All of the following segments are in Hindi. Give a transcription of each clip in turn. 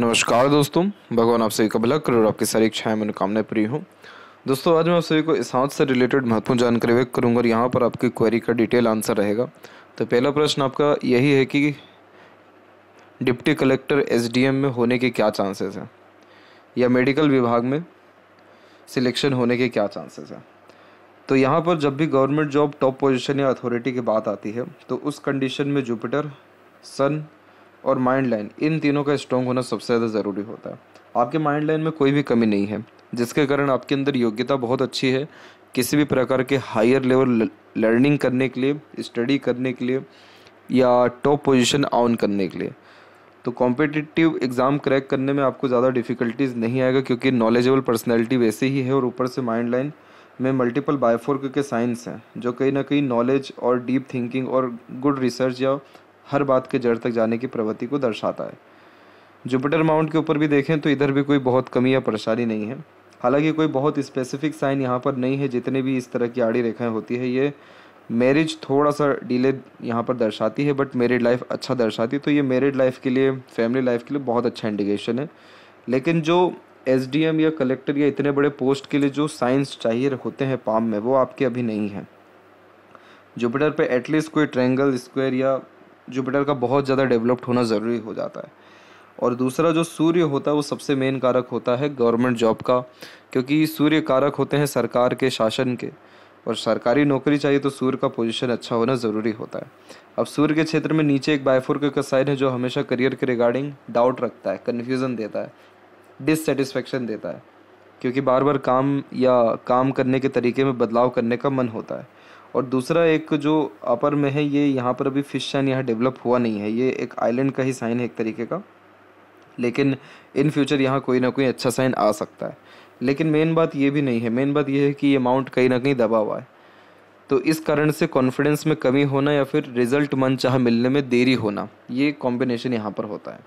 नमस्कार दोस्तों, भगवान आप सभी का भला करे और आपकी सारी इच्छाएं मनोकामनाएं पूरी हों। दोस्तों, आज मैं आप सभी को इस हाथ से रिलेटेड महत्वपूर्ण जानकारी व्यक्त करूंगा और यहाँ पर आपकी क्वेरी का डिटेल आंसर रहेगा। तो पहला प्रश्न आपका यही है कि डिप्टी कलेक्टर एसडीएम में होने के क्या चांसेस हैं, या मेडिकल विभाग में सिलेक्शन होने के क्या चांसेस हैं। तो यहाँ पर जब भी गवर्नमेंट जॉब टॉप पोजीशन या अथॉरिटी की बात आती है तो उस कंडीशन में जुपिटर, सन और माइंड लाइन, इन तीनों का स्ट्रॉन्ग होना सबसे ज़्यादा ज़रूरी होता है। आपके माइंड लाइन में कोई भी कमी नहीं है, जिसके कारण आपके अंदर योग्यता बहुत अच्छी है किसी भी प्रकार के हायर लेवल लर्निंग करने के लिए, स्टडी करने के लिए या टॉप पोजीशन ऑन करने के लिए। तो कॉम्पिटिटिव एग्ज़ाम क्रैक करने में आपको ज़्यादा डिफ़िकल्टीज नहीं आएगा, क्योंकि नॉलेजेबल पर्सनैलिटी वैसे ही है और ऊपर से माइंड लाइन में मल्टीपल बायोफोर्क के साइंस हैं जो कहीं ना कहीं नॉलेज और डीप थिंकिंग और गुड रिसर्च या हर बात के जड़ तक जाने की प्रवृत्ति को दर्शाता है। जुपिटर माउंट के ऊपर भी देखें तो इधर भी कोई बहुत कमी या परेशानी नहीं है। हालांकि कोई बहुत स्पेसिफिक साइन यहाँ पर नहीं है। जितने भी इस तरह की आड़ी रेखाएं होती है ये मैरिज थोड़ा सा डिले यहाँ पर दर्शाती है, बट मैरिड लाइफ अच्छा दर्शाती है। तो ये मैरिड लाइफ के लिए, फैमिली लाइफ के लिए बहुत अच्छा इंडिकेशन है। लेकिन जो एसडीएम या कलेक्टर या इतने बड़े पोस्ट के लिए जो साइंस चाहिए होते हैं पाम में, वो आपके अभी नहीं है। जुपिटर पे एटलीस्ट कोई ट्रायंगल, स्क्वायर या जुपिटर का बहुत ज़्यादा डेवलप्ड होना ज़रूरी हो जाता है। और दूसरा जो सूर्य होता है वो सबसे मेन कारक होता है गवर्नमेंट जॉब का, क्योंकि सूर्य कारक होते हैं सरकार के, शासन के। और सरकारी नौकरी चाहिए तो सूर्य का पोजीशन अच्छा होना ज़रूरी होता है। अब सूर्य के क्षेत्र में नीचे एक बायफोर्क का साइन है जो हमेशा करियर के रिगार्डिंग डाउट रखता है, कन्फ्यूज़न देता है, डिससेटिस्फेक्शन देता है, क्योंकि बार बार काम करने के तरीके में बदलाव करने का मन होता है। और दूसरा एक जो अपर में है, ये यहाँ पर अभी फिश साइन यहाँ डेवलप हुआ नहीं है, ये एक आइलैंड का ही साइन है एक तरीके का। लेकिन इन फ्यूचर यहाँ कोई ना कोई अच्छा साइन आ सकता है। लेकिन मेन बात ये भी नहीं है, मेन बात ये है कि ये माउंट कहीं ना कहीं दबा हुआ है। तो इस कारण से कॉन्फिडेंस में कमी होना या फिर रिजल्ट मनचाहा मिलने में देरी होना, ये कॉम्बिनेशन यहाँ पर होता है।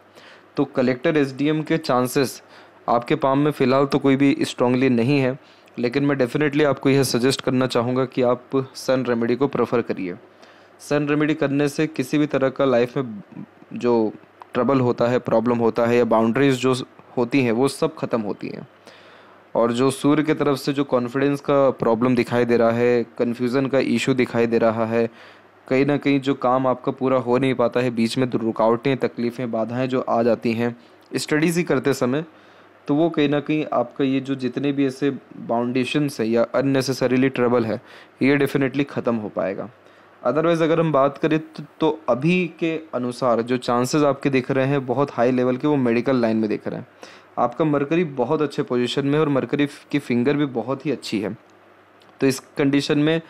तो कलेक्टर एसडीएम के चांसेस आपके पाम में फ़िलहाल तो कोई भी स्ट्रांगली नहीं है। लेकिन मैं डेफिनेटली आपको यह सजेस्ट करना चाहूँगा कि आप सन रेमेडी को प्रेफर करिए। सन रेमेडी करने से किसी भी तरह का लाइफ में जो ट्रबल होता है, प्रॉब्लम होता है या बाउंड्रीज जो होती हैं वो सब खत्म होती हैं। और जो सूर्य की तरफ से जो कॉन्फिडेंस का प्रॉब्लम दिखाई दे रहा है, कन्फ्यूज़न का इशू दिखाई दे रहा है, कहीं ना कहीं जो काम आपका पूरा हो नहीं पाता है, बीच में रुकावटें, तकलीफ़ें, बाधाएं जो आ जाती हैं स्टडीज़ ही करते समय, तो वो कहीं ना कहीं आपका ये जो जितने भी ऐसे बाउंडेशंस है या अननेसेसरीली ट्रबल है, ये डेफिनेटली ख़त्म हो पाएगा। अदरवाइज़ अगर हम बात करें तो अभी के अनुसार जो चांसेस आपके दिख रहे हैं बहुत हाई लेवल के, वो मेडिकल लाइन में दिख रहे हैं। आपका मरकरी बहुत अच्छे पोजीशन में है और मरकरी की फिंगर भी बहुत ही अच्छी है। तो इस कंडीशन में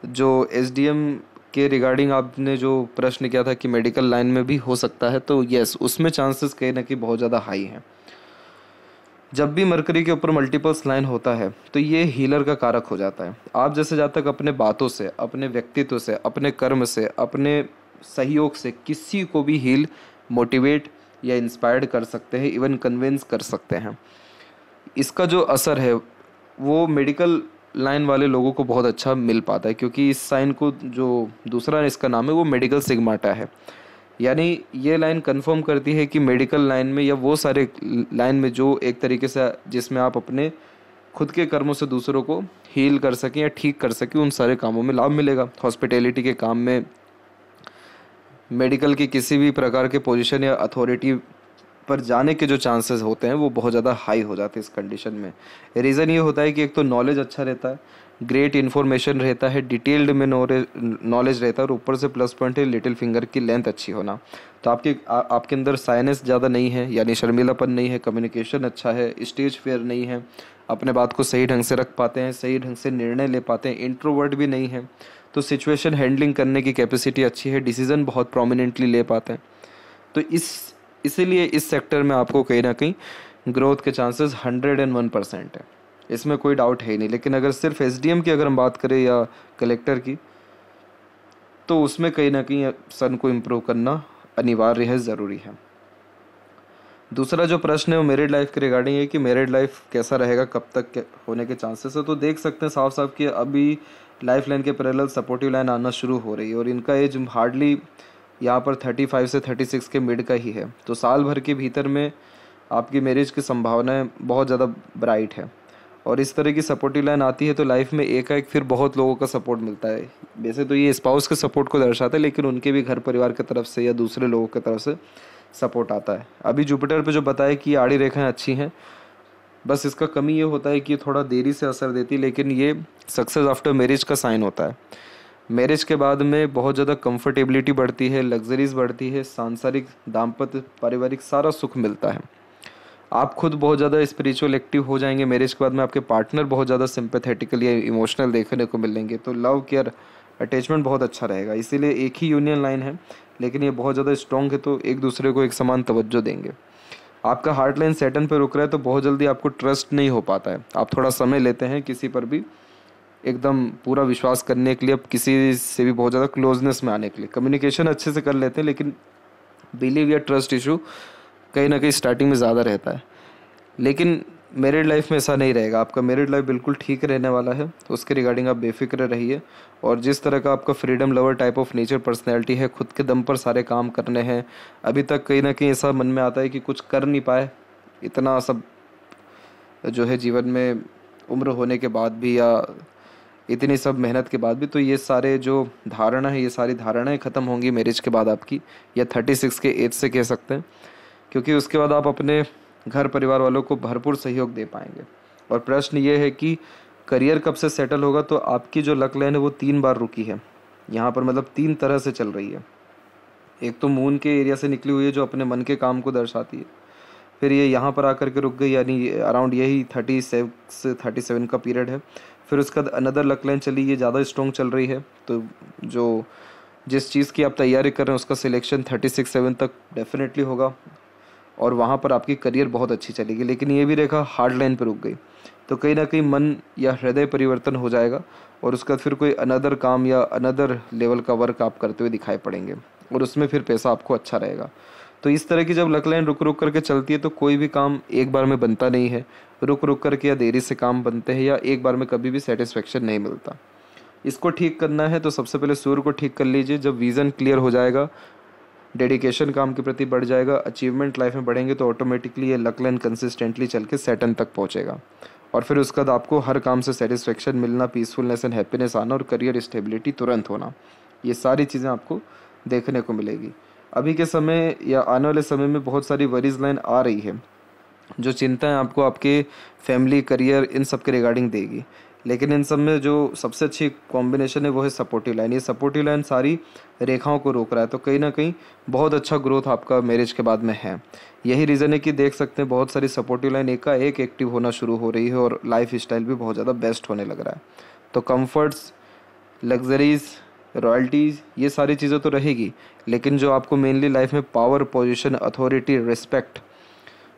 जो एसडीएम के रिगार्डिंग आपने जो प्रश्न किया था कि मेडिकल लाइन में भी हो सकता है, तो यस, उसमें चांसेस कहीं ना कहीं बहुत ज़्यादा हाई हैं। जब भी मरकरी के ऊपर मल्टीपल्स लाइन होता है तो ये हीलर का कारक हो जाता है। आप जैसे जब तक अपने बातों से, अपने व्यक्तित्व से, अपने कर्म से, अपने सहयोग से किसी को भी हील, मोटिवेट या इंस्पायर्ड कर सकते हैं, इवन कन्विंस कर सकते हैं। इसका जो असर है वो मेडिकल लाइन वाले लोगों को बहुत अच्छा मिल पाता है, क्योंकि इस साइन को जो दूसरा इसका नाम है वो मेडिकल सिग्माटा है। यानी ये लाइन कंफर्म करती है कि मेडिकल लाइन में या वो सारे लाइन में जो एक तरीके से जिसमें आप अपने खुद के कर्मों से दूसरों को हील कर सकें या ठीक कर सकें, उन सारे कामों में लाभ मिलेगा। हॉस्पिटैलिटी के काम में, मेडिकल की किसी भी प्रकार के पोजीशन या अथॉरिटी पर जाने के जो चांसेस होते हैं वो बहुत ज़्यादा हाई हो जाते हैं इस कंडीशन में। रीज़न ये होता है कि एक तो नॉलेज अच्छा रहता है, ग्रेट इन्फॉर्मेशन रहता है, डिटेल्ड में नॉलेज रहता है, और ऊपर से प्लस पॉइंट है लिटिल फिंगर की लेंथ अच्छी होना। तो आपके अंदर साइनेस ज़्यादा नहीं है, यानी शर्मिलापन नहीं है, कम्युनिकेशन अच्छा है, स्टेज फेयर नहीं है, अपने बात को सही ढंग से रख पाते हैं, सही ढंग से निर्णय ले पाते हैं, इंट्रोवर्ट भी नहीं है, तो सिचुएशन हैंडलिंग करने की कैपेसिटी अच्छी है, डिसीजन बहुत प्रोमिनेंटली ले पाते हैं। तो इसीलिए इस सेक्टर में आपको कहीं ना कहीं ग्रोथ के चांसेस 101% है, इसमें कोई डाउट है ही नहीं। लेकिन अगर सिर्फ एसडीएम की अगर हम बात करें या कलेक्टर की, तो उसमें कहीं ना कहीं सन को इम्प्रूव करना अनिवार्य है, ज़रूरी है। दूसरा जो प्रश्न है वो मैरिड लाइफ के रिगार्डिंग है कि मैरिड लाइफ कैसा रहेगा, कब तक होने के चांसेस है। तो देख सकते हैं साफ साफ कि अभी लाइफ लाइन के पैरेलल सपोर्टिव लाइन आना शुरू हो रही है और इनका एज हार्डली यहाँ पर 35 से 36 के मिड का ही है। तो साल भर के भीतर में आपकी मैरिज की संभावनाएं बहुत ज़्यादा ब्राइट है। और इस तरह की सपोर्टिव लाइन आती है तो लाइफ में एकाएक फिर बहुत लोगों का सपोर्ट मिलता है। वैसे तो ये स्पाउस के सपोर्ट को दर्शाता है, लेकिन उनके भी घर परिवार की तरफ से या दूसरे लोगों की तरफ से सपोर्ट आता है। अभी जुपिटर पे जो बताया कि आड़ी रेखाएं अच्छी हैं, बस इसका कमी ये होता है कि ये थोड़ा देरी से असर देती है, लेकिन ये सक्सेस आफ्टर मैरिज का साइन होता है। मैरिज के बाद में बहुत ज़्यादा कंफर्टेबिलिटी बढ़ती है, लग्जरीज बढ़ती है, सांसारिक दाम्पत्य पारिवारिक सारा सुख मिलता है। आप खुद बहुत ज़्यादा स्पिरिचुअल एक्टिव हो जाएंगे। मैरिज के बाद में आपके पार्टनर बहुत ज़्यादा सिंपैथेटिकल या इमोशनल देखने को मिलेंगे, तो लव केयर अटैचमेंट बहुत अच्छा रहेगा। इसीलिए एक ही यूनियन लाइन है, लेकिन ये बहुत ज़्यादा स्ट्रॉन्ग है, तो एक दूसरे को एक समान तवज्जो देंगे। आपका हार्ट लाइन सैटर्न पे रुक रहा है, तो बहुत जल्दी आपको ट्रस्ट नहीं हो पाता है। आप थोड़ा समय लेते हैं किसी पर भी एकदम पूरा विश्वास करने के लिए, अब किसी से भी बहुत ज़्यादा क्लोजनेस में आने के लिए कम्युनिकेशन अच्छे से कर लेते हैं, लेकिन बिलीव या ट्रस्ट इशू कहीं ना कहीं स्टार्टिंग में ज़्यादा रहता है। लेकिन मैरिड लाइफ में ऐसा नहीं रहेगा। आपका मैरिड लाइफ बिल्कुल ठीक रहने वाला है, उसके रिगार्डिंग आप बेफिक्र रहिए। और जिस तरह का आपका freedom lover type of nature personality है, खुद के दम पर सारे काम करने हैं, अभी तक कहीं ना कहीं ऐसा मन में आता है कि कुछ कर नहीं पाए, इतना सब जो है जीवन में उम्र होने के बाद भी या इतनी सब मेहनत के बाद भी, तो ये सारे जो धारणा है, ये सारी धारणाएं ख़त्म होंगी मैरिज के बाद आपकी, या 36 के एज से कह सकते हैं। क्योंकि उसके बाद आप अपने घर परिवार वालों को भरपूर सहयोग दे पाएंगे। और प्रश्न ये है कि करियर कब से सेटल होगा, तो आपकी जो लक लाइन है वो 3 बार रुकी है यहाँ पर, मतलब 3 तरह से चल रही है। एक तो मून के एरिया से निकली हुई है जो अपने मन के काम को दर्शाती है, फिर ये यहाँ पर आकर के रुक गई, यानी अराउंड यही 36 से 37 का पीरियड है। फिर उसके बाद अनदर लक लाइन चली, ये ज़्यादा स्ट्रॉन्ग चल रही है। तो जो जिस चीज़ की आप तैयारी कर रहे हैं उसका सिलेक्शन 36-7 तक डेफिनेटली होगा, और वहाँ पर आपकी करियर बहुत अच्छी चलेगी। लेकिन ये भी रेखा हार्ड लाइन पर रुक गई, तो कहीं ना कहीं मन या हृदय परिवर्तन हो जाएगा, और उसका फिर कोई अनदर काम या अनदर लेवल का वर्क आप करते हुए दिखाई पड़ेंगे, और उसमें फिर पैसा आपको अच्छा रहेगा। तो इस तरह की जब लक लाइन रुक रुक करके चलती है, तो कोई भी काम एक बार में बनता नहीं है, रुक रुक करके या देरी से काम बनते हैं, या एक बार में कभी भी सेटिस्फेक्शन नहीं मिलता। इसको ठीक करना है तो सबसे पहले सूर्य को ठीक कर लीजिए। जब विज़न क्लियर हो जाएगा, डेडिकेशन काम के प्रति बढ़ जाएगा, अचीवमेंट लाइफ में बढ़ेंगे, तो ऑटोमेटिकली ये लक लाइन कंसिस्टेंटली चल के सैटर्न तक पहुंचेगा। और फिर उसके बाद आपको हर काम से सेटिस्फेक्शन मिलना, पीसफुलनेस एंड हैप्पीनेस आना, और करियर स्टेबिलिटी तुरंत होना, ये सारी चीज़ें आपको देखने को मिलेगी। अभी के समय या आने वाले समय में बहुत सारी वरीज लाइन आ रही है जो चिंताएं आपको आपके फैमिली, करियर, इन सब के रिगार्डिंग देगी। लेकिन इन सब में जो सबसे अच्छी कॉम्बिनेशन है वो है सपोर्टिव लाइन। ये सपोर्टिव लाइन सारी रेखाओं को रोक रहा है, तो कहीं ना कहीं बहुत अच्छा ग्रोथ आपका मैरिज के बाद में है। यही रीज़न है कि देख सकते हैं बहुत सारी सपोर्टिव लाइन एक एक्टिव होना शुरू हो रही है, और लाइफ स्टाइल भी बहुत ज़्यादा बेस्ट होने लग रहा है। तो कम्फर्ट्स, लग्जरीज, रॉयल्टीज़, ये सारी चीज़ें तो रहेगी, लेकिन जो आपको मेनली लाइफ में पावर, पोजीशन, अथॉरिटी, रिस्पेक्ट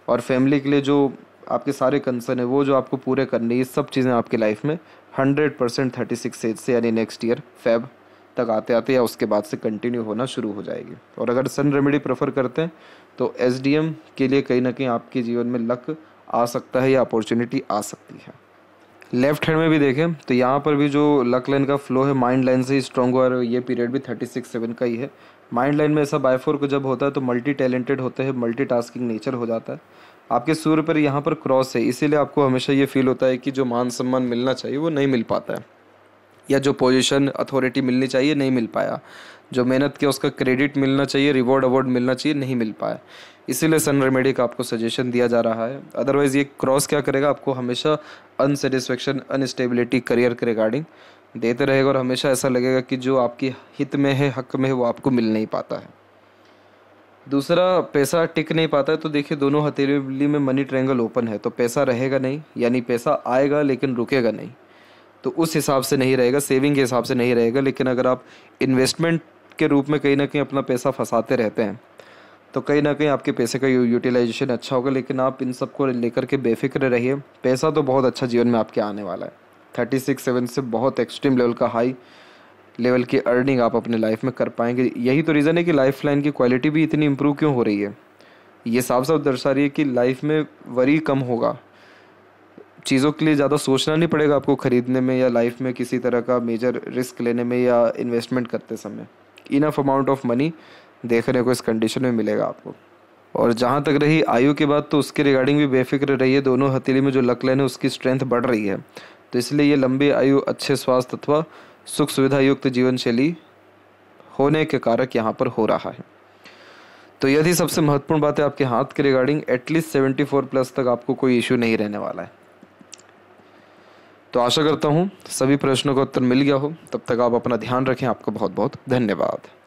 और फैमिली के लिए जो आपके सारे कंसर्न है वो जो आपको पूरे करने, ये सब चीज़ें आपकी लाइफ में 100% 36 एज से यानी नेक्स्ट ईयर फेब तक आते आते या उसके बाद से कंटिन्यू होना शुरू हो जाएगी। और अगर सन रेमेडी प्रेफर करते हैं तो SDM के लिए कहीं ना कहीं आपके जीवन में लक आ सकता है या अपॉर्चुनिटी आ सकती है। लेफ्ट हैंड में भी देखें तो यहाँ पर भी जो लक लाइन का फ्लो है माइंड लाइन से ही स्ट्रॉन्ग हुआ, और ये पीरियड भी 36-7 का ही है। माइंड लाइन में ऐसा बायफोर को जब होता है तो मल्टी टैलेंटेड होते हैं, मल्टीटास्किंग नेचर हो जाता है। आपके सूर्य पर यहाँ पर क्रॉस है, इसीलिए आपको हमेशा ये फील होता है कि जो मान सम्मान मिलना चाहिए वो नहीं मिल पाता है, या जो पोजीशन, अथॉरिटी मिलनी चाहिए नहीं मिल पाया, जो मेहनत किया उसका क्रेडिट मिलना चाहिए, रिवॉर्ड अवार्ड मिलना चाहिए, नहीं मिल पाया। इसीलिए सन रेमेडी का आपको सजेशन दिया जा रहा है। अदरवाइज़ ये क्रॉस क्या करेगा, आपको हमेशा अनसेटिस्फेक्शन, अनस्टेबिलिटी करियर के रिगार्डिंग देते रहेगा, और हमेशा ऐसा लगेगा कि जो आपकी हित में है, हक में है, वो आपको मिल नहीं पाता है। दूसरा, पैसा टिक नहीं पाता है, तो देखिए दोनों हथेली में मनी ट्रायंगल ओपन है, तो पैसा रहेगा नहीं, यानी पैसा आएगा लेकिन रुकेगा नहीं। तो उस हिसाब से नहीं रहेगा, सेविंग के हिसाब से नहीं रहेगा। लेकिन अगर आप इन्वेस्टमेंट के रूप में कहीं ना कहीं अपना पैसा फंसाते रहते हैं, तो कहीं ना कहीं आपके पैसे का यूटिलाइजेशन अच्छा होगा। लेकिन आप इन सब को लेकर के बेफिक्र रहिए, पैसा तो बहुत अच्छा जीवन में आपके आने वाला है। 36-7 से बहुत एक्सट्रीम लेवल का हाई लेवल की अर्निंग आप अपने लाइफ में कर पाएंगे। यही तो रीज़न है कि लाइफ लाइन की क्वालिटी भी इतनी इम्प्रूव क्यों हो रही है। ये साफ साफ दर्शा रही है कि लाइफ में वरी कम होगा, चीज़ों के लिए ज़्यादा सोचना नहीं पड़ेगा आपको ख़रीदने में, या लाइफ में किसी तरह का मेजर रिस्क लेने में, या इन्वेस्टमेंट करते समय। इनफ अमाउंट ऑफ मनी देखने को इस कंडीशन में मिलेगा आपको। और जहाँ तक रही आयु की बात, तो उसके रिगार्डिंग भी बेफिक्र रहिए। दोनों हथेली में जो लक लाइन है उसकी स्ट्रेंथ बढ़ रही है, तो इसलिए ये लंबी आयु, अच्छे स्वास्थ्य अथवा सुख सुविधा युक्त जीवन शैली होने के कारक यहाँ पर हो रहा है। तो यदि सबसे महत्वपूर्ण बात है आपके हाथ के रिगार्डिंग, एटलीस्ट 74 प्लस तक आपको कोई इश्यू नहीं रहने वाला है। तो आशा करता हूँ सभी प्रश्नों का उत्तर मिल गया हो। तब तक आप अपना ध्यान रखें। आपका बहुत बहुत धन्यवाद।